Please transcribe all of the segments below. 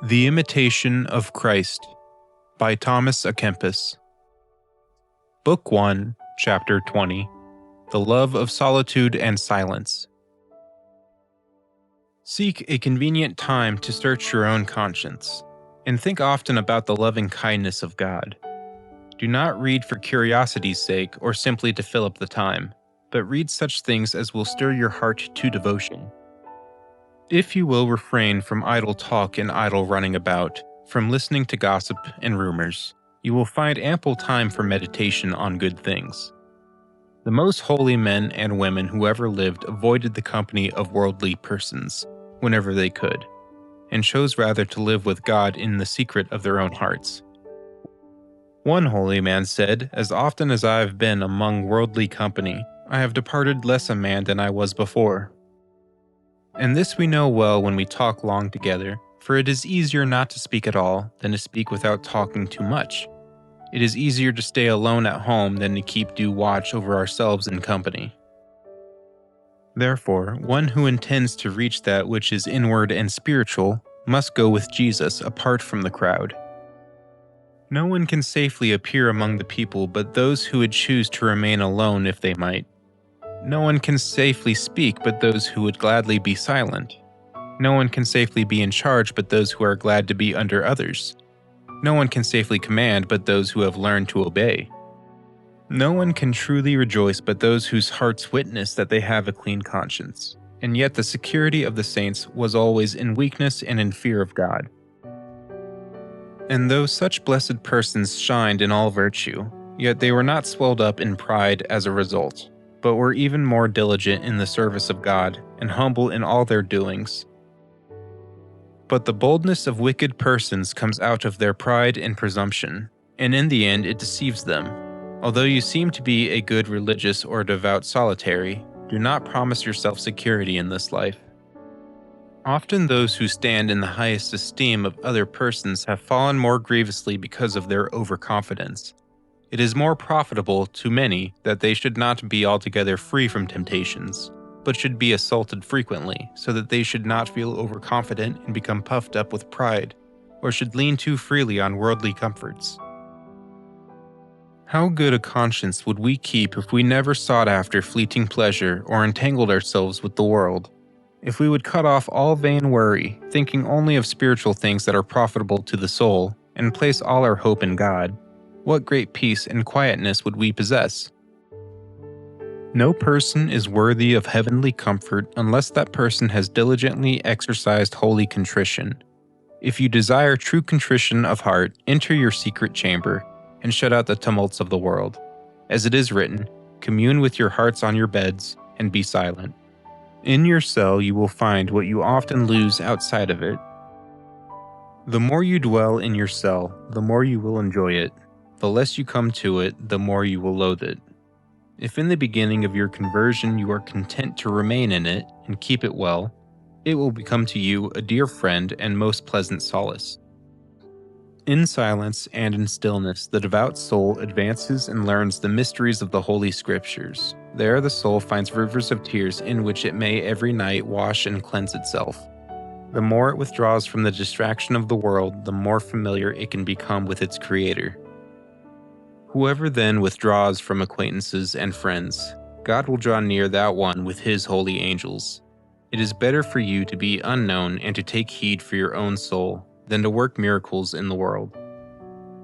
The Imitation of Christ by Thomas A. Kempis. Book 1, Chapter 20. The Love of Solitude and Silence. Seek a convenient time to search your own conscience, and think often about the loving kindness of God. Do not read for curiosity's sake or simply to fill up the time, but read such things as will stir your heart to devotion. If you will refrain from idle talk and idle running about, from listening to gossip and rumors, you will find ample time for meditation on good things. The most holy men and women who ever lived avoided the company of worldly persons whenever they could, and chose rather to live with God in the secret of their own hearts. One holy man said, "As often as I have been among worldly company, I have departed less a man than I was before." And this we know well when we talk long together, for it is easier not to speak at all than to speak without talking too much. It is easier to stay alone at home than to keep due watch over ourselves in company. Therefore, one who intends to reach that which is inward and spiritual must go with Jesus apart from the crowd. No one can safely appear among the people but those who would choose to remain alone if they might. No one can safely speak but those who would gladly be silent. No one can safely be in charge but those who are glad to be under others. No one can safely command but those who have learned to obey. No one can truly rejoice but those whose hearts witness that they have a clean conscience. And yet the security of the saints was always in weakness and in fear of God. And though such blessed persons shined in all virtue, yet they were not swelled up in pride as a result, but were even more diligent in the service of God, and humble in all their doings. But the boldness of wicked persons comes out of their pride and presumption, and in the end it deceives them. Although you seem to be a good religious or devout solitary, do not promise yourself security in this life. Often those who stand in the highest esteem of other persons have fallen more grievously because of their overconfidence. It is more profitable to many that they should not be altogether free from temptations, but should be assaulted frequently, so that they should not feel overconfident and become puffed up with pride, or should lean too freely on worldly comforts. How good a conscience would we keep if we never sought after fleeting pleasure or entangled ourselves with the world? If we would cut off all vain worry, thinking only of spiritual things that are profitable to the soul, and place all our hope in God, what great peace and quietness would we possess? No person is worthy of heavenly comfort unless that person has diligently exercised holy contrition. If you desire true contrition of heart, enter your secret chamber, and shut out the tumults of the world. As it is written, commune with your hearts on your beds, and be silent. In your cell you will find what you often lose outside of it. The more you dwell in your cell, the more you will enjoy it. The less you come to it, the more you will loathe it. If in the beginning of your conversion you are content to remain in it and keep it well, it will become to you a dear friend and most pleasant solace. In silence and in stillness, the devout soul advances and learns the mysteries of the Holy Scriptures. There the soul finds rivers of tears in which it may every night wash and cleanse itself. The more it withdraws from the distraction of the world, the more familiar it can become with its Creator. Whoever then withdraws from acquaintances and friends, God will draw near that one with His holy angels. It is better for you to be unknown and to take heed for your own soul than to work miracles in the world.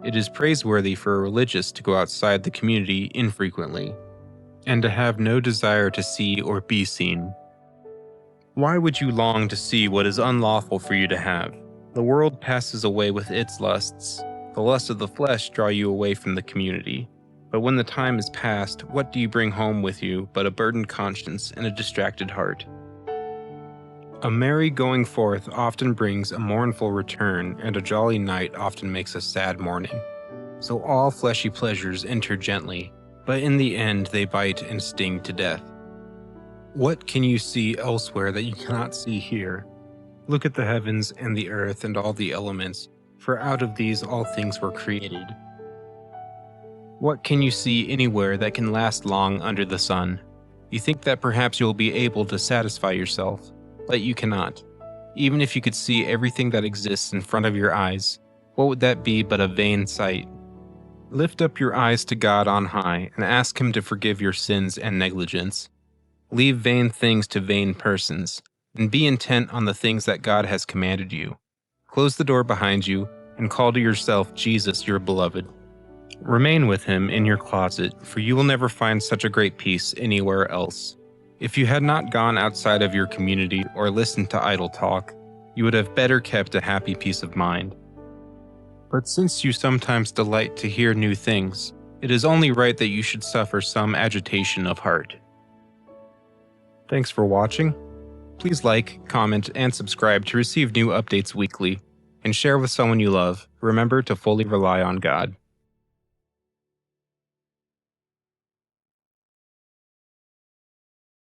It is praiseworthy for a religious to go outside the community infrequently, and to have no desire to see or be seen. Why would you long to see what is unlawful for you to have? The world passes away with its lusts. The lusts of the flesh draw you away from the community. But when the time is past, what do you bring home with you but a burdened conscience and a distracted heart? A merry going forth often brings a mournful return, and a jolly night often makes a sad morning. So all fleshy pleasures enter gently, but in the end they bite and sting to death. What can you see elsewhere that you cannot see here? Look at the heavens and the earth and all the elements, for out of these all things were created. What can you see anywhere that can last long under the sun? You think that perhaps you will be able to satisfy yourself, but you cannot. Even if you could see everything that exists in front of your eyes, what would that be but a vain sight? Lift up your eyes to God on high and ask Him to forgive your sins and negligence. Leave vain things to vain persons, and be intent on the things that God has commanded you. Close the door behind you and call to yourself Jesus your beloved. Remain with Him in your closet, for you will never find such a great peace anywhere else. If you had not gone outside of your community or listened to idle talk, you would have better kept a happy peace of mind. But since you sometimes delight to hear new things, it is only right that you should suffer some agitation of heart. Thanks for watching. Please like, comment, and subscribe to receive new updates weekly, and share with someone you love. Remember to fully rely on God.